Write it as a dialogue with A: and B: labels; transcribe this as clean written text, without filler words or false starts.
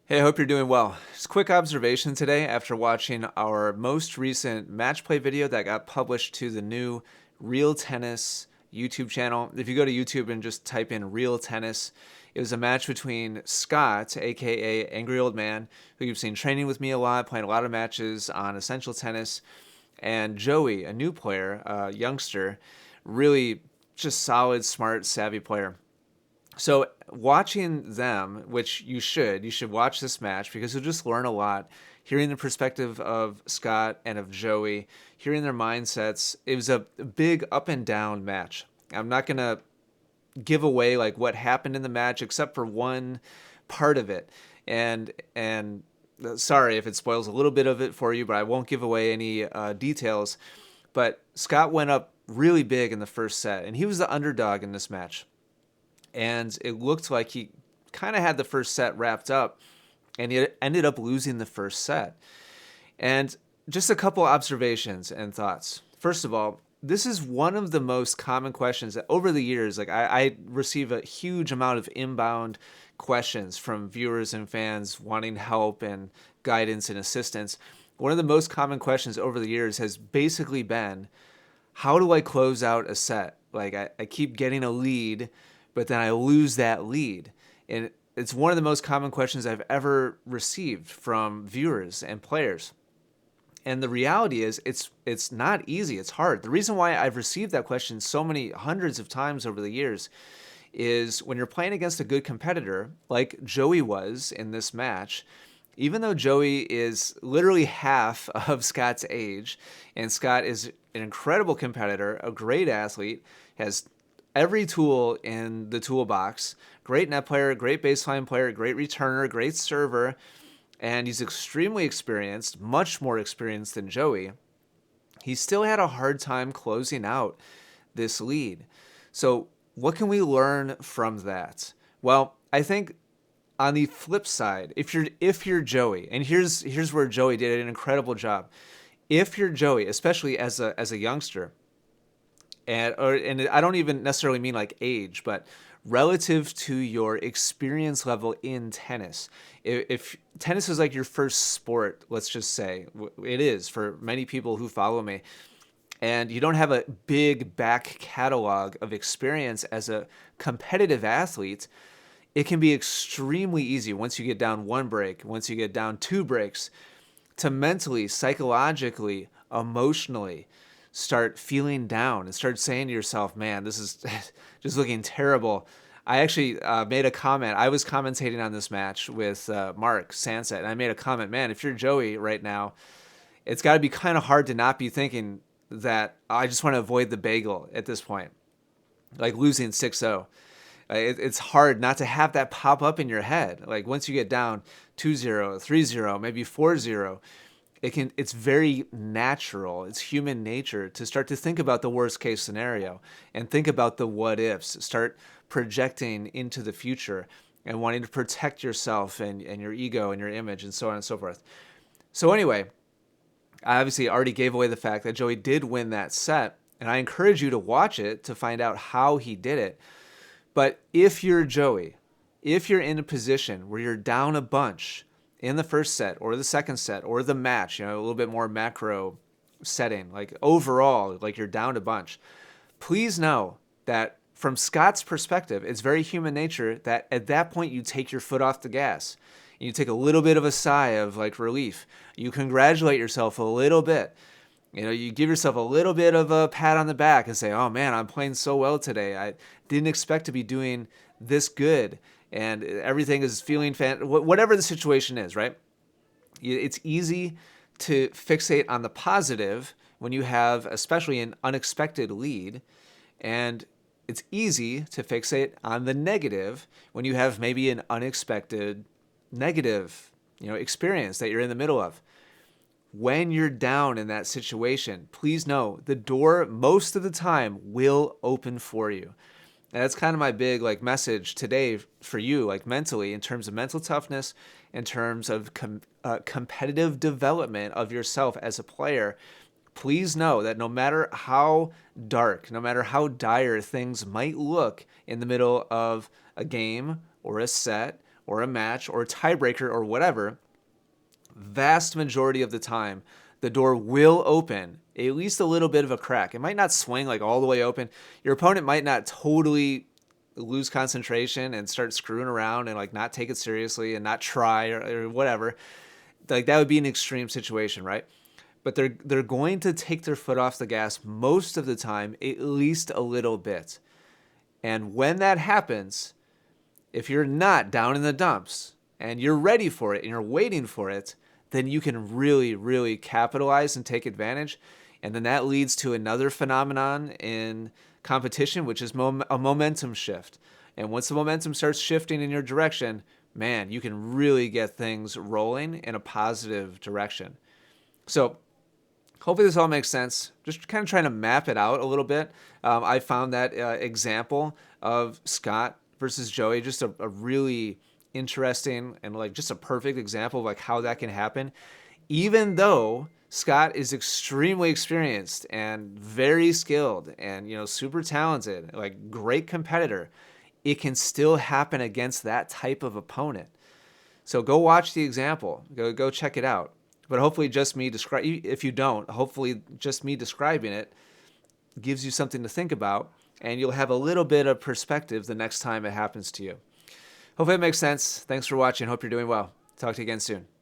A: Hey, I hope you're doing well. Just a quick observation today after watching our most recent match play video that got published to the new Real Tennis YouTube channel. If you go to YouTube and just type in Real Tennis, it was a match between Scott, aka Angry Old Man, who you've seen training with me a lot, playing a lot of matches on Essential Tennis, and Joey, a new player, a youngster, really just solid, smart, savvy player. So watching them, which you should watch this match because you'll just learn a lot. Hearing the perspective of Scott and of Joey, hearing their mindsets, it was a big up and down match. I'm not gonna give away like what happened in the match except for one part of it, and sorry if it spoils a little bit of it for you, but I won't give away any details. But Scott went up really big in the first set, and he was the underdog in this match and it looked like he kind of had the first set wrapped up, and he ended up losing the first set. And just a couple observations and thoughts. First of all, this is one of the most common questions that over the years, like I receive a huge amount of inbound questions from viewers and fans wanting help and guidance and assistance. One of the most common questions over the years has basically been, how do I close out a set? Like I keep getting a lead, but then I lose that lead. And it's one of the most common questions I've ever received from viewers and players. And the reality is it's not easy, it's hard. The reason why I've received that question so many hundreds of times over the years is when you're playing against a good competitor, like Joey was in this match, even though Joey is literally half of Scott's age, and Scott is an incredible competitor, a great athlete, has every tool in the toolbox, great net player, great baseline player, great returner, great server, and he's extremely experienced, much more experienced than Joey. He still had a hard time closing out this lead. So, what can we learn from that? Well, I think on the flip side, if you're Joey, and here's where Joey did an incredible job. If you're Joey, especially as a youngster, and I don't even necessarily mean like age, but relative to your experience level in tennis. If tennis is like your first sport, let's just say it is for many people who follow me, and you don't have a big back catalog of experience as a competitive athlete, it can be extremely easy once you get down one break, once you get down two breaks, to mentally, psychologically, emotionally start feeling down and start saying to yourself, man, this is just looking terrible. I actually made a comment. I was commentating on this match with Mark Sanset, and I made a comment, man, if you're Joey right now, it's got to be kind of hard to not be thinking that I just want to avoid the bagel at this point, like losing 6-0. It's hard not to have that pop up in your head. Like once you get down 2-0, 3-0, maybe 4-0, it's very natural. It's human nature to start to think about the worst case scenario and think about the what ifs. Start projecting into the future and wanting to protect yourself and your ego and your image and so on and so forth. So anyway, I obviously already gave away the fact that Joey did win that set, and I encourage you to watch it to find out how he did it. But if you're Joey, if you're in a position where you're down a bunch in the first set or the second set or the match, a little bit more macro setting, like overall, like you're down a bunch, please know that from Scott's perspective, it's very human nature that at that point you take your foot off the gas. And you take a little bit of a sigh of like relief. You congratulate yourself a little bit. You give yourself a little bit of a pat on the back and say, oh man, I'm playing so well today. I didn't expect to be doing this good. And everything is feeling whatever the situation is, right? It's easy to fixate on the positive when you have, especially an unexpected lead. And it's easy to fixate on the negative when you have maybe an unexpected negative, experience that you're in the middle of. When you're down in that situation, please know the door most of the time will open for you. And that's kind of my big message today for you, mentally, in terms of mental toughness, in terms of competitive development of yourself as a player. Please know that no matter how dark, no matter how dire things might look in the middle of a game or a set or a match or a tiebreaker or whatever, vast majority of the time, the door will open at least a little bit of a crack. It might not swing like all the way open. Your opponent might not totally lose concentration and start screwing around and like not take it seriously and not try or whatever. Like that would be an extreme situation, right? But they're going to take their foot off the gas most of the time, at least a little bit. And when that happens, if you're not down in the dumps and you're ready for it and you're waiting for it, then you can really, really capitalize and take advantage. And then that leads to another phenomenon in competition, which is a momentum shift. And once the momentum starts shifting in your direction, man, you can really get things rolling in a positive direction. So hopefully this all makes sense. Just kind of trying to map it out a little bit. I found that example of Scott versus Joey just a really interesting and like just a perfect example of like how that can happen. Even though Scott is extremely experienced and very skilled and, you know, super talented, like great competitor, it can still happen against that type of opponent. So go watch the example. Go check it out. But hopefully just me if you don't, hopefully just me describing it gives you something to think about, and you'll have a little bit of perspective the next time it happens to you. Hopefully it makes sense. Thanks for watching. Hope you're doing well. Talk to you again soon.